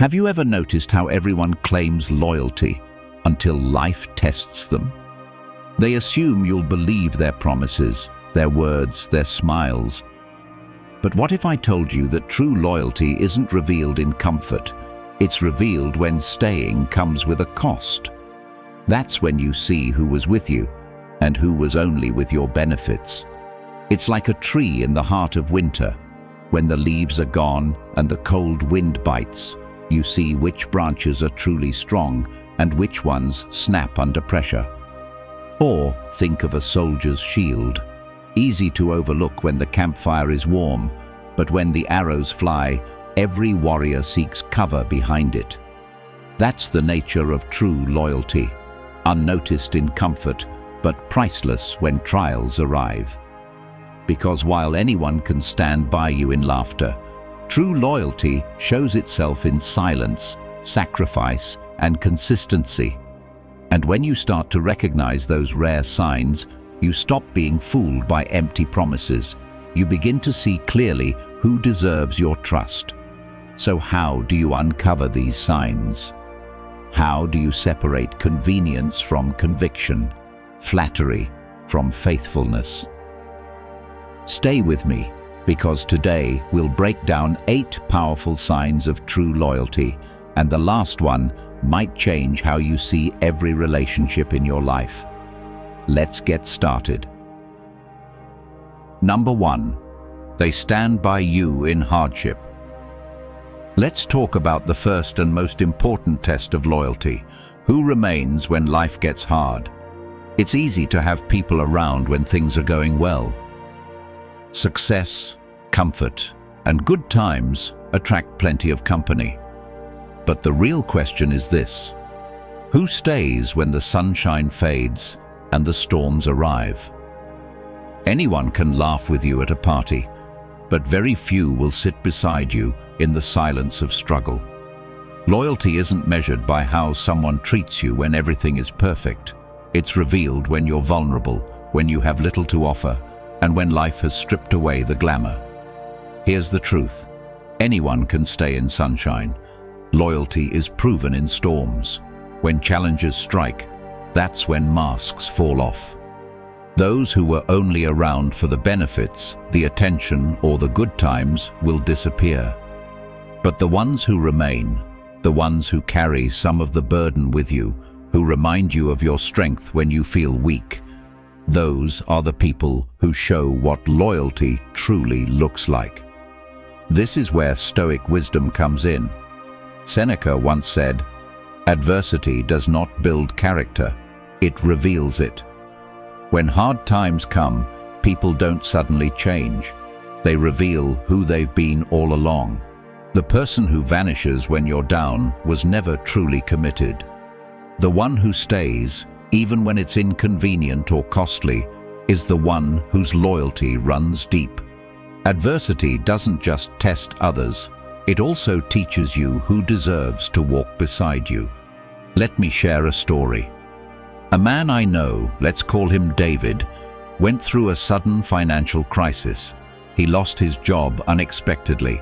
Have you ever noticed how everyone claims loyalty until life tests them? They assume you'll believe their promises, their words, their smiles. But what if I told you that true loyalty isn't revealed in comfort? It's revealed when staying comes with a cost. That's when you see who was with you and who was only with your benefits. It's like a tree in the heart of winter. When the leaves are gone and the cold wind bites, you see which branches are truly strong and which ones snap under pressure. Or think of a soldier's shield. Easy to overlook when the campfire is warm, but when the arrows fly, every warrior seeks cover behind it. That's the nature of true loyalty, unnoticed in comfort, but priceless when trials arrive. Because while anyone can stand by you in laughter, true loyalty shows itself in silence, sacrifice, and consistency. And when you start to recognize those rare signs, you stop being fooled by empty promises. You begin to see clearly who deserves your trust. So how do you uncover these signs? How do you separate convenience from conviction, flattery from faithfulness? Stay with me, because today we'll break down 8 powerful signs of true loyalty, and the last one might change how you see every relationship in your life. Let's get started. Number 1. They stand by you in hardship. Let's talk about the first and most important test of loyalty. Who remains when life gets hard? It's easy to have people around when things are going well. Success, comfort, and good times attract plenty of company. But the real question is this: who stays when the sunshine fades and the storms arrive? Anyone can laugh with you at a party, but very few will sit beside you in the silence of struggle. Loyalty isn't measured by how someone treats you when everything is perfect. It's revealed when you're vulnerable, when you have little to offer, and when life has stripped away the glamour. Here's the truth: anyone can stay in sunshine. Loyalty is proven in storms. When challenges strike, that's when masks fall off. Those who were only around for the benefits, the attention, or the good times will disappear. But the ones who remain, the ones who carry some of the burden with you, who remind you of your strength when you feel weak, those are the people who show what loyalty truly looks like. This is where Stoic wisdom comes in. Seneca once said, "Adversity does not build character, it reveals it." When hard times come, people don't suddenly change. They reveal who they've been all along. The person who vanishes when you're down was never truly committed. The one who stays, even when it's inconvenient or costly, is the one whose loyalty runs deep. Adversity doesn't just test others, it also teaches you who deserves to walk beside you. Let me share a story. A man I know, let's call him David, went through a sudden financial crisis. He lost his job unexpectedly,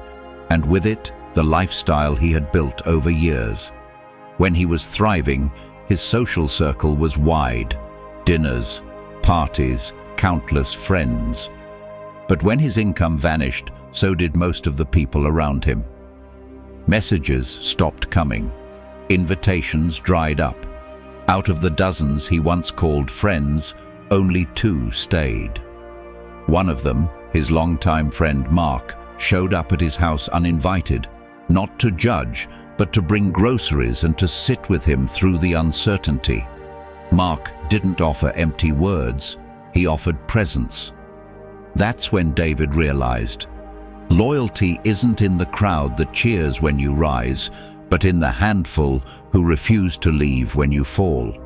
and with it, the lifestyle he had built over years. When he was thriving, his social circle was wide: dinners, parties, countless friends. But when his income vanished, so did most of the people around him. Messages stopped coming. Invitations dried up. Out of the dozens he once called friends, only 2 stayed. One of them, his longtime friend Mark, showed up at his house uninvited, not to judge, but to bring groceries and to sit with him through the uncertainty. Mark didn't offer empty words, he offered presence. That's when David realized, loyalty isn't in the crowd that cheers when you rise, but in the handful who refuse to leave when you fall.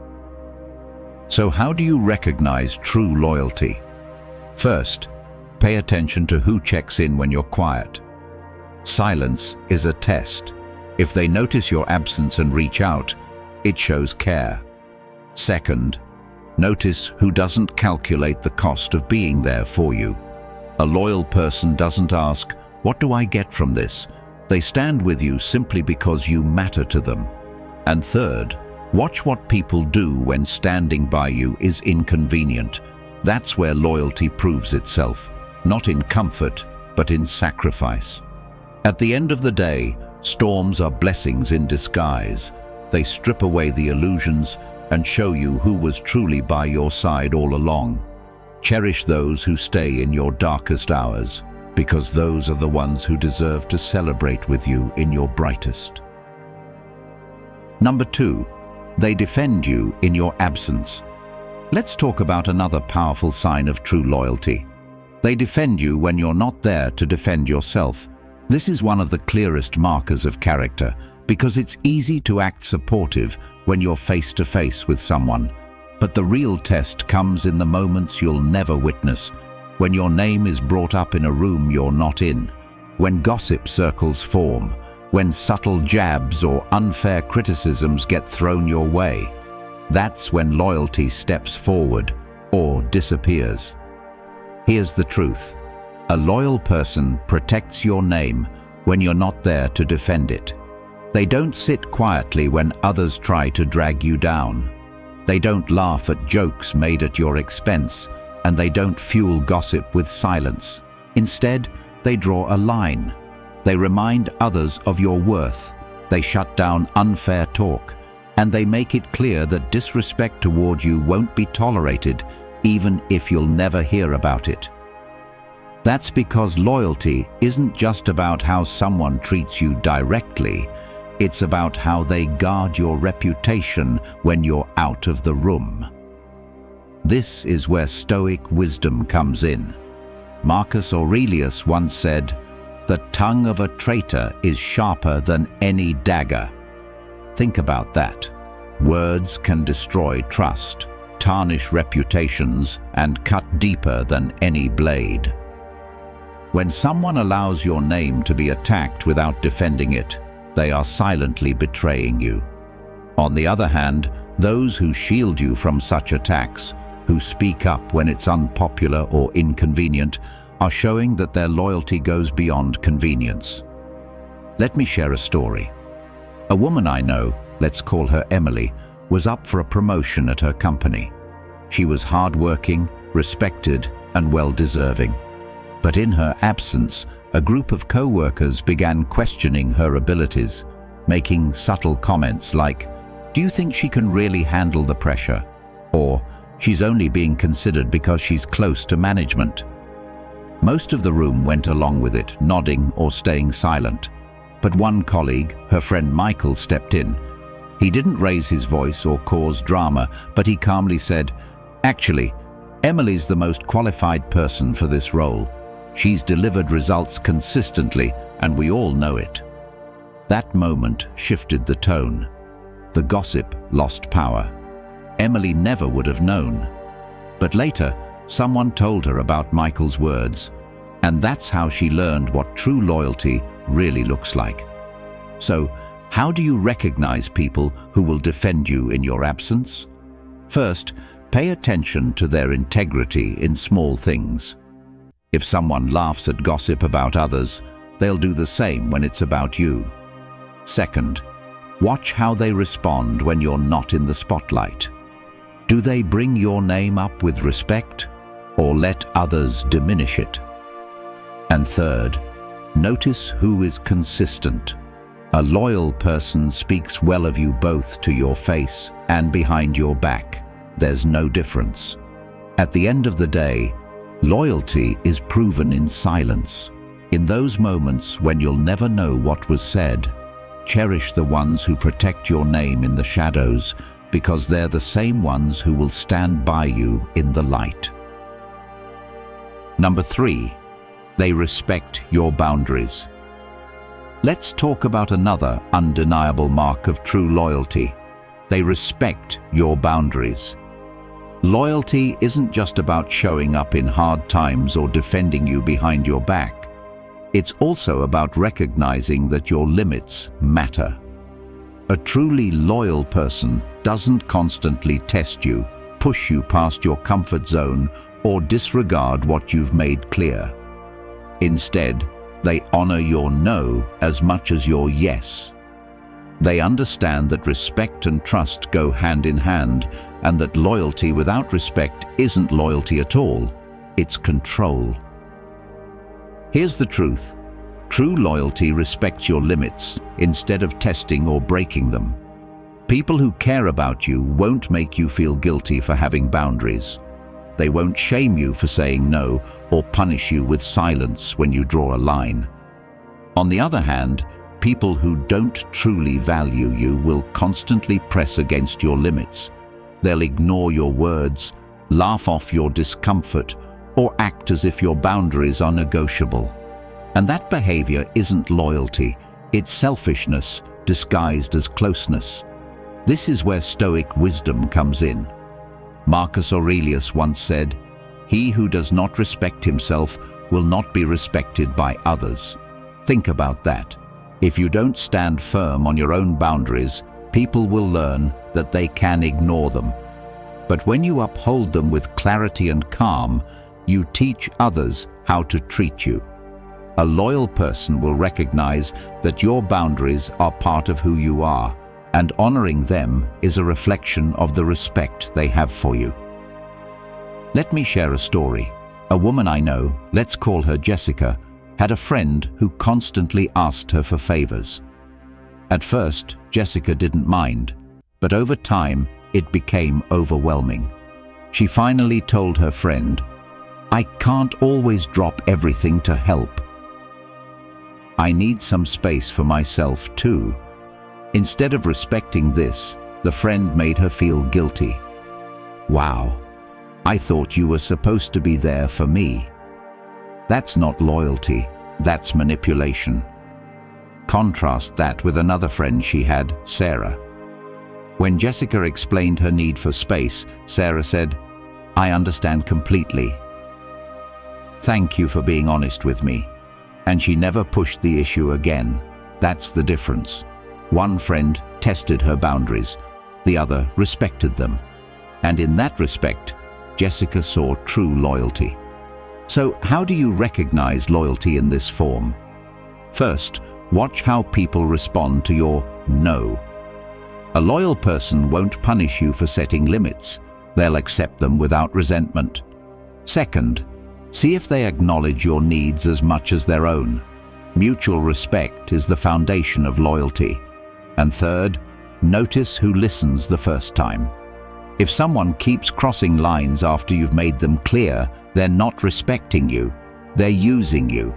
So how do you recognize true loyalty? First, pay attention to who checks in when you're quiet. Silence is a test. If they notice your absence and reach out, it shows care. Second, notice who doesn't calculate the cost of being there for you. A loyal person doesn't ask, "What do I get from this?" They stand with you simply because you matter to them. And third, watch what people do when standing by you is inconvenient. That's where loyalty proves itself, not in comfort, but in sacrifice. At the end of the day, storms are blessings in disguise. They strip away the illusions and show you who was truly by your side all along. Cherish those who stay in your darkest hours, because those are the ones who deserve to celebrate with you in your brightest. Number 2, they defend you in your absence. Let's talk about another powerful sign of true loyalty. They defend you when you're not there to defend yourself. This is one of the clearest markers of character, because it's easy to act supportive when you're face to face with someone. But the real test comes in the moments you'll never witness, when your name is brought up in a room you're not in, when gossip circles form, when subtle jabs or unfair criticisms get thrown your way. That's when loyalty steps forward or disappears. Here's the truth. A loyal person protects your name when you're not there to defend it. They don't sit quietly when others try to drag you down. They don't laugh at jokes made at your expense, and they don't fuel gossip with silence. Instead, they draw a line. They remind others of your worth. They shut down unfair talk, and they make it clear that disrespect toward you won't be tolerated, even if you'll never hear about it. That's because loyalty isn't just about how someone treats you directly. It's about how they guard your reputation when you're out of the room. This is where Stoic wisdom comes in. Marcus Aurelius once said, "The tongue of a traitor is sharper than any dagger." Think about that. Words can destroy trust, tarnish reputations, and cut deeper than any blade. When someone allows your name to be attacked without defending it, they are silently betraying you. On the other hand, those who shield you from such attacks, who speak up when it's unpopular or inconvenient, are showing that their loyalty goes beyond convenience. Let me share a story. A woman I know, let's call her Emily, was up for a promotion at her company. She was hardworking, respected, and well-deserving. But in her absence, a group of co-workers began questioning her abilities, making subtle comments like, "Do you think she can really handle the pressure?" Or, "She's only being considered because she's close to management." Most of the room went along with it, nodding or staying silent. But one colleague, her friend Michael, stepped in. He didn't raise his voice or cause drama, but he calmly said, "Actually, Emily's the most qualified person for this role. She's delivered results consistently, and we all know it." That moment shifted the tone. The gossip lost power. Emily never would have known. But later, someone told her about Michael's words, and that's how she learned what true loyalty really looks like. So, how do you recognize people who will defend you in your absence? First, pay attention to their integrity in small things. If someone laughs at gossip about others, they'll do the same when it's about you. Second, watch how they respond when you're not in the spotlight. Do they bring your name up with respect, or let others diminish it? And third, notice who is consistent. A loyal person speaks well of you both to your face and behind your back. There's no difference. At the end of the day, loyalty is proven in silence. In those moments when you'll never know what was said, cherish the ones who protect your name in the shadows, because they're the same ones who will stand by you in the light. Number 3, they respect your boundaries. Let's talk about another undeniable mark of true loyalty. They respect your boundaries. Loyalty isn't just about showing up in hard times or defending you behind your back. It's also about recognizing that your limits matter. A truly loyal person doesn't constantly test you, push you past your comfort zone, or disregard what you've made clear. Instead, They honor your no as much as your yes. They understand that respect and trust go hand in hand, and that loyalty without respect isn't loyalty at all, it's control. Here's the truth. True loyalty respects your limits instead of testing or breaking them. People who care about you won't make you feel guilty for having boundaries. They won't shame you for saying no or punish you with silence when you draw a line. On the other hand, people who don't truly value you will constantly press against your limits. They'll ignore your words, laugh off your discomfort, or act as if your boundaries are negotiable. And that behavior isn't loyalty, it's selfishness disguised as closeness. This is where Stoic wisdom comes in. Marcus Aurelius once said, "He who does not respect himself will not be respected by others." Think about that. If you don't stand firm on your own boundaries, people will learn that they can ignore them. But when you uphold them with clarity and calm, you teach others how to treat you. A loyal person will recognize that your boundaries are part of who you are, and honoring them is a reflection of the respect they have for you. Let me share a story. A woman I know, let's call her Jessica, had a friend who constantly asked her for favors. At first, Jessica didn't mind, but over time, it became overwhelming. She finally told her friend, "I can't always drop everything to help. I need some space for myself too." Instead of respecting this, the friend made her feel guilty. "Wow, I thought you were supposed to be there for me." That's not loyalty, that's manipulation. Contrast that with another friend she had, Sarah. When Jessica explained her need for space, Sarah said, "I understand completely. Thank you for being honest with me." And she never pushed the issue again. That's the difference. One friend tested her boundaries, the other respected them. And in that respect, Jessica saw true loyalty. So how do you recognize loyalty in this form? First, watch how people respond to your no. A loyal person won't punish you for setting limits. They'll accept them without resentment. Second, see if they acknowledge your needs as much as their own. Mutual respect is the foundation of loyalty. And third, notice who listens the first time. If someone keeps crossing lines after you've made them clear, they're not respecting you, they're using you.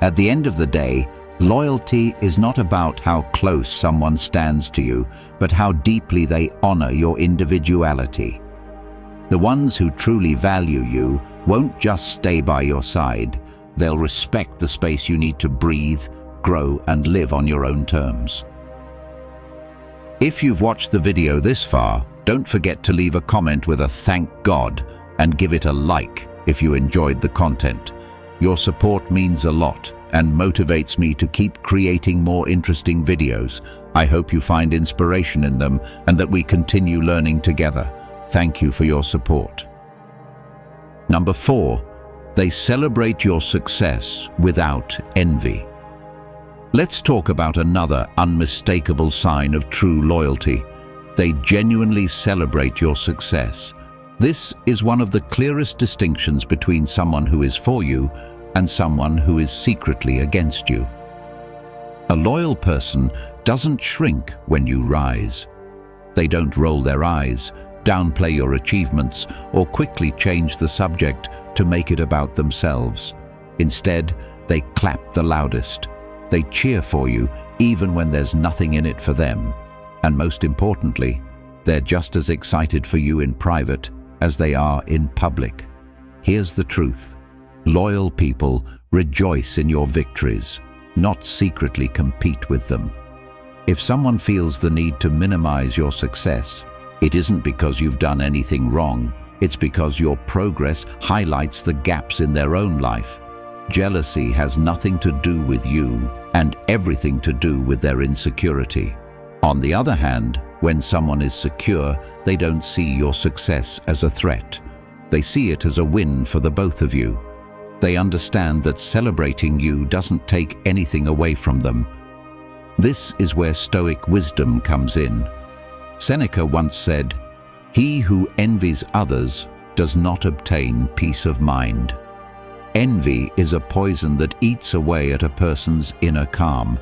At the end of the day, loyalty is not about how close someone stands to you, but how deeply they honor your individuality. The ones who truly value you won't just stay by your side, they'll respect the space you need to breathe, grow, and live on your own terms. If you've watched the video this far, don't forget to leave a comment with a "thank God" and give it a like if you enjoyed the content. Your support means a lot and motivates me to keep creating more interesting videos. I hope you find inspiration in them and that we continue learning together. Thank you for your support. Number 4, they celebrate your success without envy. Let's talk about another unmistakable sign of true loyalty. They genuinely celebrate your success. This is one of the clearest distinctions between someone who is for you and someone who is secretly against you. A loyal person doesn't shrink when you rise. They don't roll their eyes, downplay your achievements, or quickly change the subject to make it about themselves. Instead, they clap the loudest. They cheer for you even when there's nothing in it for them. And most importantly, they're just as excited for you in private as they are in public. Here's the truth. Loyal people rejoice in your victories, not secretly compete with them. If someone feels the need to minimize your success, it isn't because you've done anything wrong, it's because your progress highlights the gaps in their own life. Jealousy has nothing to do with you and everything to do with their insecurity. On the other hand, when someone is secure, they don't see your success as a threat. They see it as a win for the both of you. They understand that celebrating you doesn't take anything away from them. This is where Stoic wisdom comes in. Seneca once said, "He who envies others does not obtain peace of mind." Envy is a poison that eats away at a person's inner calm.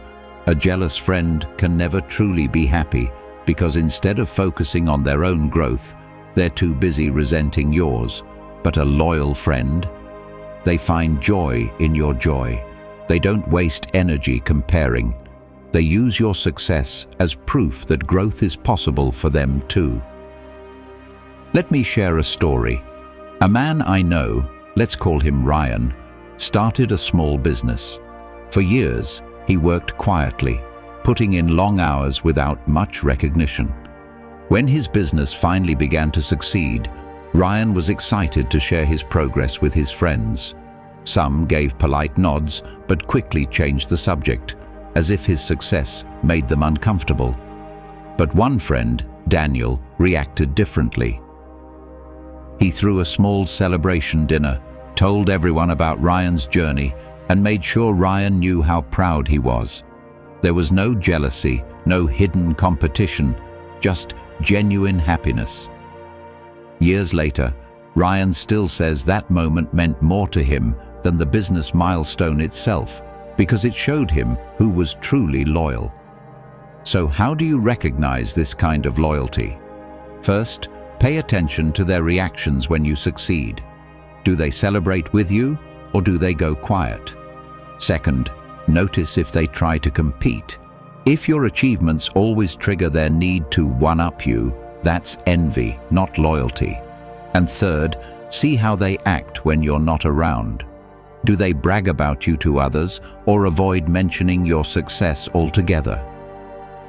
A jealous friend can never truly be happy because instead of focusing on their own growth, they're too busy resenting yours. But a loyal friend, they find joy in your joy. They don't waste energy comparing. They use your success as proof that growth is possible for them too. Let me share a story. A man I know, let's call him Ryan, started a small business. For years, he worked quietly, putting in long hours without much recognition. When his business finally began to succeed, Ryan was excited to share his progress with his friends. Some gave polite nods, but quickly changed the subject, as if his success made them uncomfortable. But one friend, Daniel, reacted differently. He threw a small celebration dinner, told everyone about Ryan's journey, and made sure Ryan knew how proud he was. There was no jealousy, no hidden competition, just genuine happiness. Years later, Ryan still says that moment meant more to him than the business milestone itself, because it showed him who was truly loyal. So how do you recognize this kind of loyalty? First, pay attention to their reactions when you succeed. Do they celebrate with you, or do they go quiet? Second, notice if they try to compete. If your achievements always trigger their need to one-up you, that's envy, not loyalty. And third, see how they act when you're not around. Do they brag about you to others, or avoid mentioning your success altogether?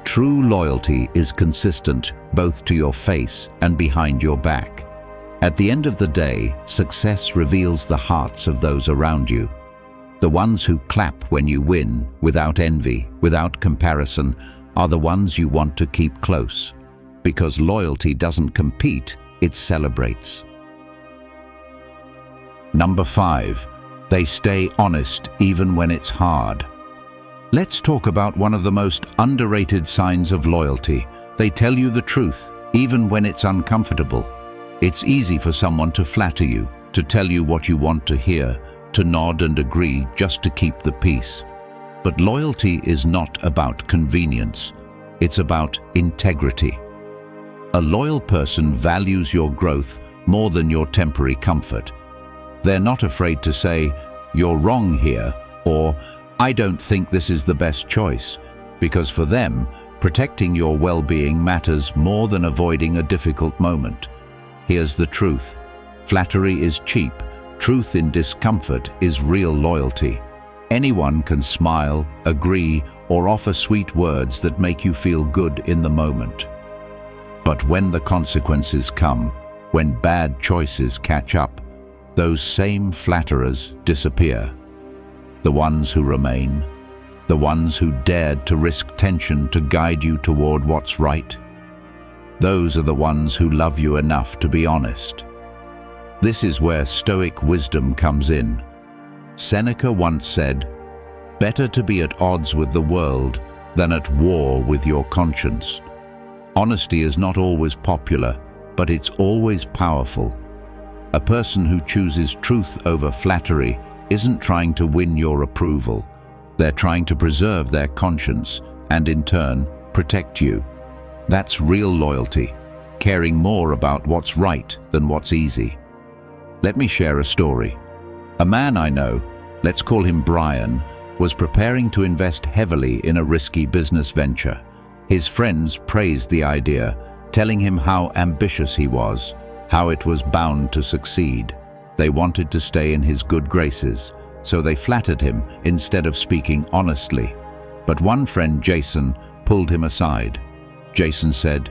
True loyalty is consistent both to your face and behind your back. At the end of the day, success reveals the hearts of those around you. The ones who clap when you win, without envy, without comparison, are the ones you want to keep close. Because loyalty doesn't compete, it celebrates. Number 5. They stay honest even when it's hard. Let's talk about one of the most underrated signs of loyalty. They tell you the truth, even when it's uncomfortable. It's easy for someone to flatter you, to tell you what you want to hear, to nod and agree just to keep the peace. But loyalty is not about convenience. It's about integrity. A loyal person values your growth more than your temporary comfort. They're not afraid to say, "You're wrong here," or "I don't think this is the best choice," because for them, protecting your well-being matters more than avoiding a difficult moment. Here's the truth. Flattery is cheap. Truth in discomfort is real loyalty. Anyone can smile, agree, or offer sweet words that make you feel good in the moment. But when the consequences come, when bad choices catch up, those same flatterers disappear. The ones who remain, the ones who dared to risk tension to guide you toward what's right, those are the ones who love you enough to be honest. This is where Stoic wisdom comes in. Seneca once said, "Better to be at odds with the world than at war with your conscience." Honesty is not always popular, but it's always powerful. A person who chooses truth over flattery isn't trying to win your approval. They're trying to preserve their conscience and, in turn, protect you. That's real loyalty, caring more about what's right than what's easy. Let me share a story. A man I know, let's call him Brian, was preparing to invest heavily in a risky business venture. His friends praised the idea, telling him how ambitious he was, how it was bound to succeed. They wanted to stay in his good graces, so they flattered him instead of speaking honestly. But one friend, Jason, pulled him aside. Jason said,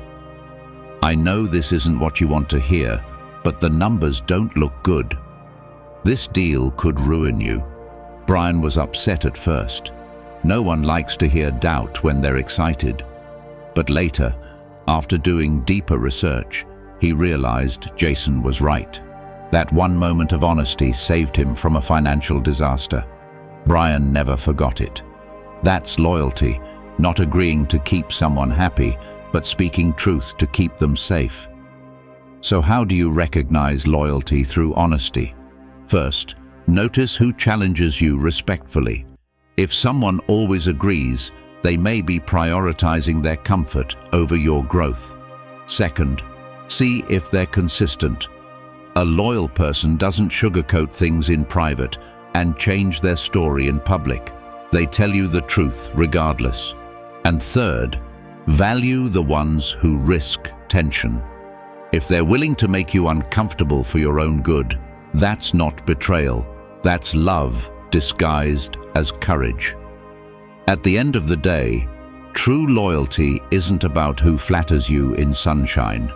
"I know this isn't what you want to hear, but the numbers don't look good. This deal could ruin you." Brian was upset at first. No one likes to hear doubt when they're excited. But later, after doing deeper research, he realized Jason was right. That one moment of honesty saved him from a financial disaster. Brian never forgot it. That's loyalty, not agreeing to keep someone happy, but speaking truth to keep them safe. So how do you recognize loyalty through honesty? First, notice who challenges you respectfully. If someone always agrees, they may be prioritizing their comfort over your growth. Second, see if they're consistent. A loyal person doesn't sugarcoat things in private and change their story in public. They tell you the truth regardless. And third, value the ones who risk tension. If they're willing to make you uncomfortable for your own good, that's not betrayal. That's love disguised as courage. At the end of the day, true loyalty isn't about who flatters you in sunshine.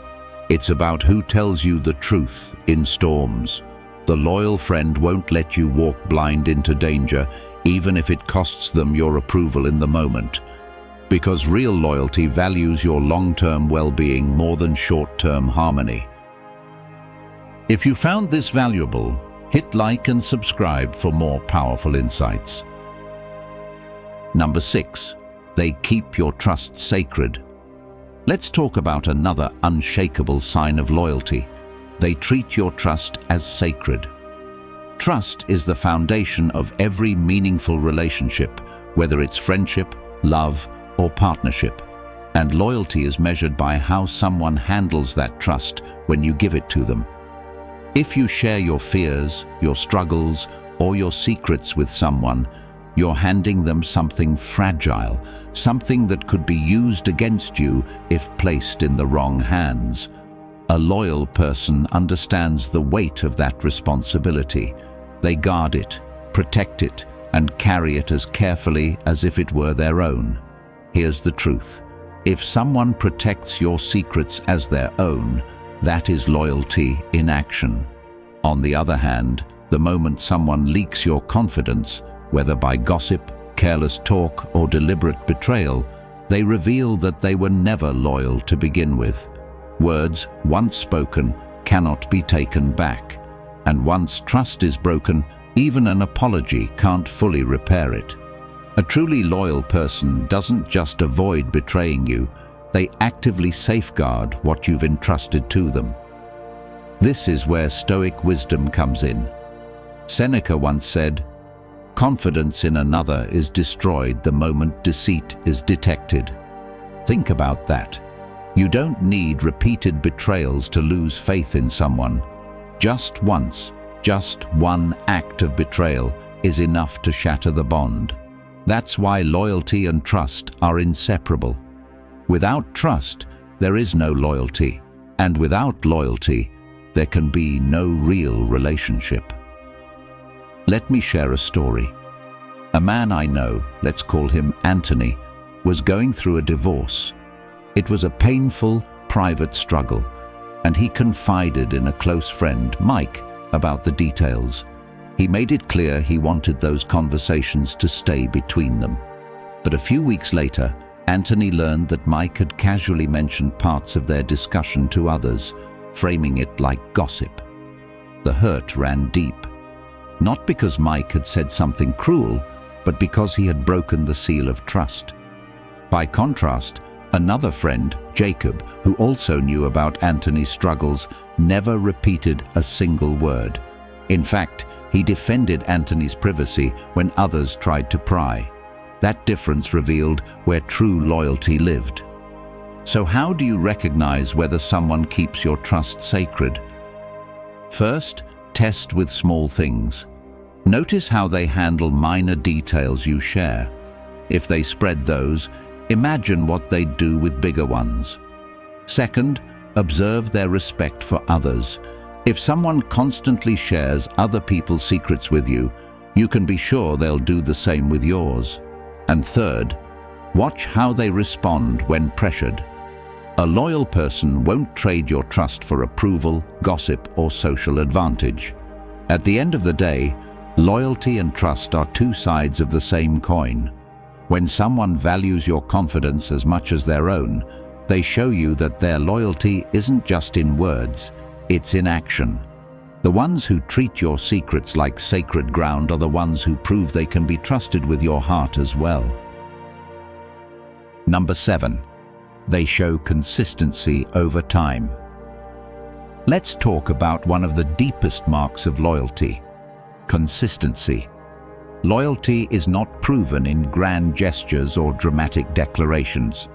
It's about who tells you the truth in storms. The loyal friend won't let you walk blind into danger, even if it costs them your approval in the moment. Because real loyalty values your long-term well-being more than short-term harmony. If you found this valuable, hit like and subscribe for more powerful insights. Number 6, they keep your trust sacred. Let's talk about another unshakable sign of loyalty. They treat your trust as sacred. Trust is the foundation of every meaningful relationship, whether it's friendship, love, or partnership. And loyalty is measured by how someone handles that trust when you give it to them. If you share your fears, your struggles, or your secrets with someone, you're handing them something fragile, something that could be used against you if placed in the wrong hands. A loyal person understands the weight of that responsibility. They guard it, protect it, and carry it as carefully as if it were their own. Here's the truth. If someone protects your secrets as their own, that is loyalty in action. On the other hand, the moment someone leaks your confidence, whether by gossip, careless talk, or deliberate betrayal, they reveal that they were never loyal to begin with. Words, once spoken, cannot be taken back. And once trust is broken, even an apology can't fully repair it. A truly loyal person doesn't just avoid betraying you, they actively safeguard what you've entrusted to them. This is where Stoic wisdom comes in. Seneca once said, "Confidence in another is destroyed the moment deceit is detected." Think about that. You don't need repeated betrayals to lose faith in someone. Just once, just one act of betrayal is enough to shatter the bond. That's why loyalty and trust are inseparable. Without trust, there is no loyalty, and without loyalty, there can be no real relationship. Let me share a story. A man I know, let's call him Anthony, was going through a divorce. It was a painful, private struggle, and he confided in a close friend, Mike, about the details. He made it clear he wanted those conversations to stay between them. But a few weeks later, Anthony learned that Mike had casually mentioned parts of their discussion to others, framing it like gossip. The hurt ran deep. Not because Mike had said something cruel, but because he had broken the seal of trust. By contrast, another friend, Jacob, who also knew about Anthony's struggles, never repeated a single word. In fact, he defended Anthony's privacy when others tried to pry. That difference revealed where true loyalty lived. So how do you recognize whether someone keeps your trust sacred? First, test with small things. Notice how they handle minor details you share. If they spread those, imagine what they'd do with bigger ones. Second, observe their respect for others. If someone constantly shares other people's secrets with you, you can be sure they'll do the same with yours. And third, watch how they respond when pressured. A loyal person won't trade your trust for approval, gossip, or social advantage. At the end of the day, loyalty and trust are two sides of the same coin. When someone values your confidence as much as their own, they show you that their loyalty isn't just in words, it's in action. The ones who treat your secrets like sacred ground are the ones who prove they can be trusted with your heart as well. Number 7. They show consistency over time. Let's talk about one of the deepest marks of loyalty: consistency. Loyalty is not proven in grand gestures or dramatic declarations.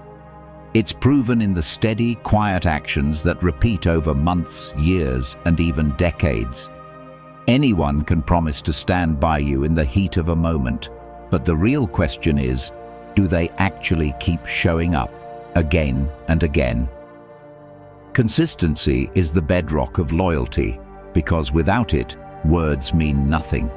It's proven in the steady, quiet actions that repeat over months, years, and even decades. Anyone can promise to stand by you in the heat of a moment, but the real question is, do they actually keep showing up again and again? Consistency is the bedrock of loyalty, because without it, words mean nothing.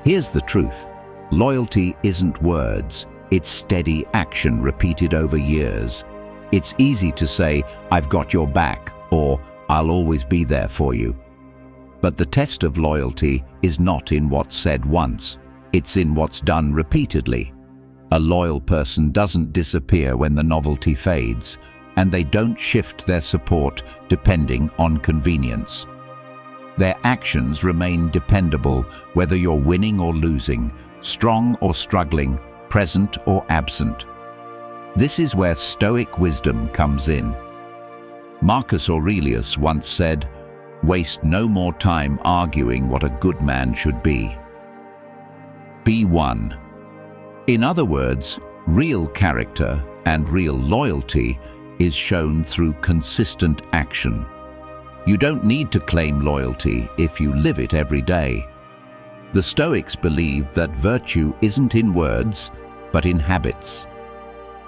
Here's the truth: loyalty isn't words, it's steady action repeated over years. It's easy to say, "I've got your back," or "I'll always be there for you." But the test of loyalty is not in what's said once, it's in what's done repeatedly. A loyal person doesn't disappear when the novelty fades, and they don't shift their support depending on convenience. Their actions remain dependable whether you're winning or losing, strong or struggling, present or absent. This is where Stoic wisdom comes in. Marcus Aurelius once said, "Waste no more time arguing what a good man should be. Be one." In other words, real character and real loyalty is shown through consistent action. You don't need to claim loyalty if you live it every day. The Stoics believed that virtue isn't in words, but in habits.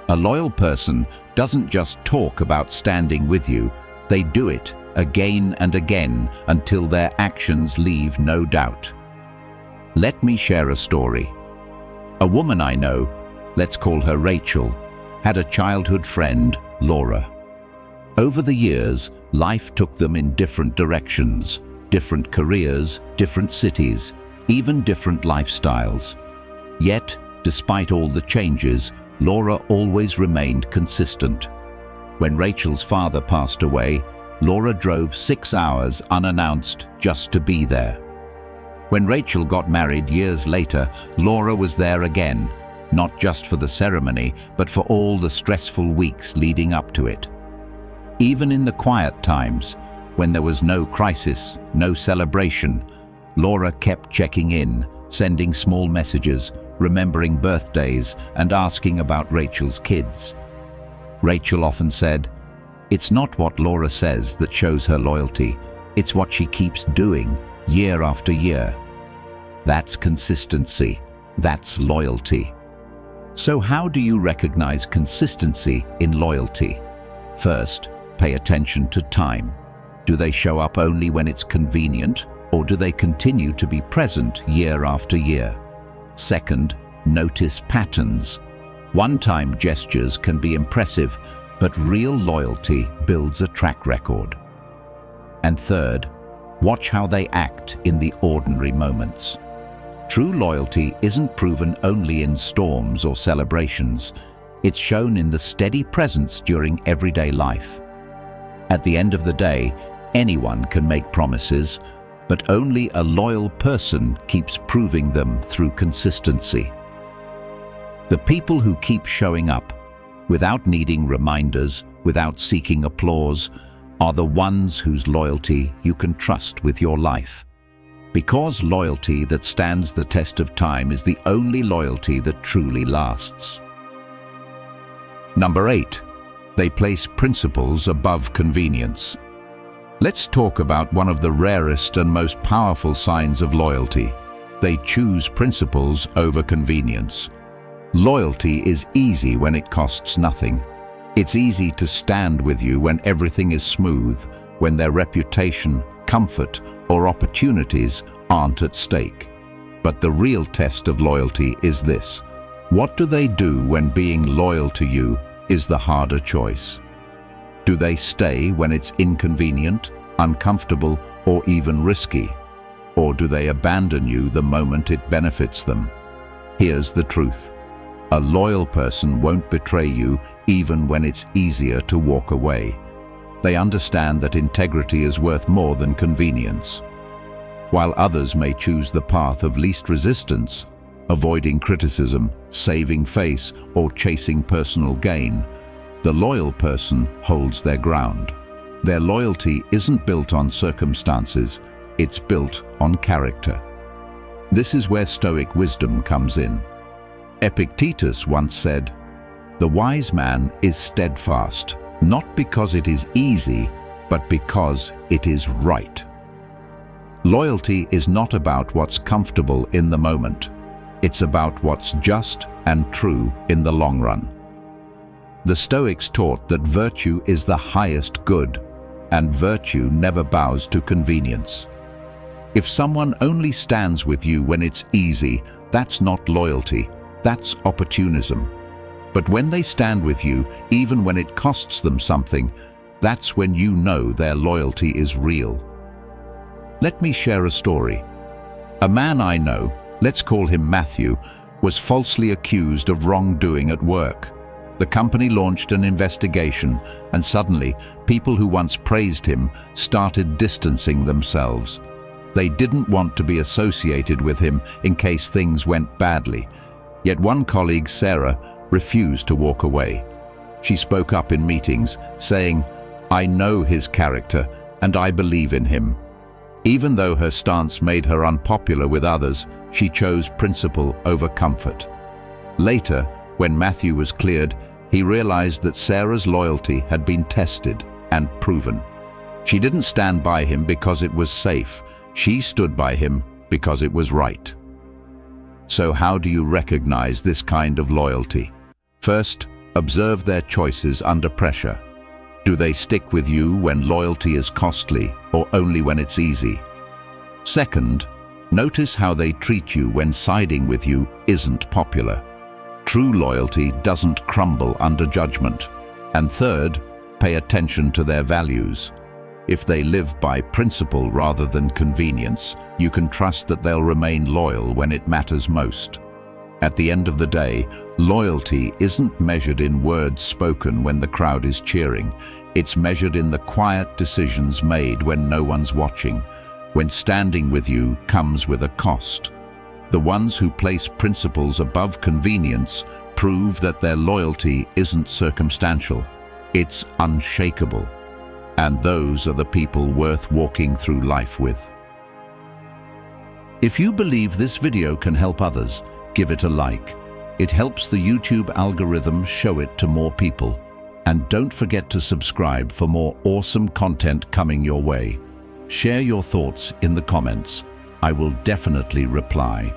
A loyal person doesn't just talk about standing with you, they do it again and again until their actions leave no doubt. Let me share a story. A woman I know, let's call her Rachel, had a childhood friend, Laura. Over the years, life took them in different directions, different careers, different cities, even different lifestyles. Yet, despite all the changes, Laura always remained consistent. When Rachel's father passed away, Laura drove 6 hours unannounced just to be there. When Rachel got married years later, Laura was there again, not just for the ceremony, but for all the stressful weeks leading up to it. Even in the quiet times, when there was no crisis, no celebration, Laura kept checking in, sending small messages, remembering birthdays, and asking about Rachel's kids. Rachel often said, "It's not what Laura says that shows her loyalty, it's what she keeps doing year after year." That's consistency, that's loyalty. So how do you recognize consistency in loyalty? First, pay attention to time. Do they show up only when it's convenient, or do they continue to be present year after year? Second, notice patterns. One-time gestures can be impressive, but real loyalty builds a track record. And third, watch how they act in the ordinary moments. True loyalty isn't proven only in storms or celebrations. It's shown in the steady presence during everyday life. At the end of the day, anyone can make promises, but only a loyal person keeps proving them through consistency. The people who keep showing up, without needing reminders, without seeking applause, are the ones whose loyalty you can trust with your life. Because loyalty that stands the test of time is the only loyalty that truly lasts. Number 8, they place principles above convenience. Let's talk about one of the rarest and most powerful signs of loyalty. They choose principles over convenience. Loyalty is easy when it costs nothing. It's easy to stand with you when everything is smooth, when their reputation, comfort, or opportunities aren't at stake. But the real test of loyalty is this: what do they do when being loyal to you is the harder choice? Do they stay when it's inconvenient, uncomfortable, or even risky? Or do they abandon you the moment it benefits them? Here's the truth: a loyal person won't betray you even when it's easier to walk away. They understand that integrity is worth more than convenience. while others may choose the path of least resistance, avoiding criticism, saving face, or chasing personal gain. The loyal person holds their ground. Their loyalty isn't built on circumstances, it's built on character. This is where Stoic wisdom comes in. Epictetus once said, "The wise man is steadfast, not because it is easy, but because it is right." Loyalty is not about what's comfortable in the moment. It's about what's just and true in the long run. The Stoics taught that virtue is the highest good, and virtue never bows to convenience. If someone only stands with you when it's easy, that's not loyalty, that's opportunism. But when they stand with you, even when it costs them something, that's when you know their loyalty is real. Let me share a story. A man I know, let's call him Matthew, was falsely accused of wrongdoing at work. The company launched an investigation, and suddenly, people who once praised him started distancing themselves. They didn't want to be associated with him in case things went badly. Yet one colleague, Sarah, refused to walk away. She spoke up in meetings, saying, "I know his character, and I believe in him." Even though her stance made her unpopular with others, she chose principle over comfort. Later, when Matthew was cleared, he realized that Sarah's loyalty had been tested and proven. She didn't stand by him because it was safe. She stood by him because it was right. So how do you recognize this kind of loyalty? First, observe their choices under pressure. Do they stick with you when loyalty is costly or only when it's easy? Second, notice how they treat you when siding with you isn't popular. True loyalty doesn't crumble under judgment. And third, pay attention to their values. If they live by principle rather than convenience, you can trust that they'll remain loyal when it matters most. At the end of the day, loyalty isn't measured in words spoken when the crowd is cheering. It's measured in the quiet decisions made when no one's watching, when standing with you comes with a cost. The ones who place principles above convenience prove that their loyalty isn't circumstantial, it's unshakable. And those are the people worth walking through life with. If you believe this video can help others, give it a like. It helps the YouTube algorithm show it to more people. And don't forget to subscribe for more awesome content coming your way. Share your thoughts in the comments. I will definitely reply.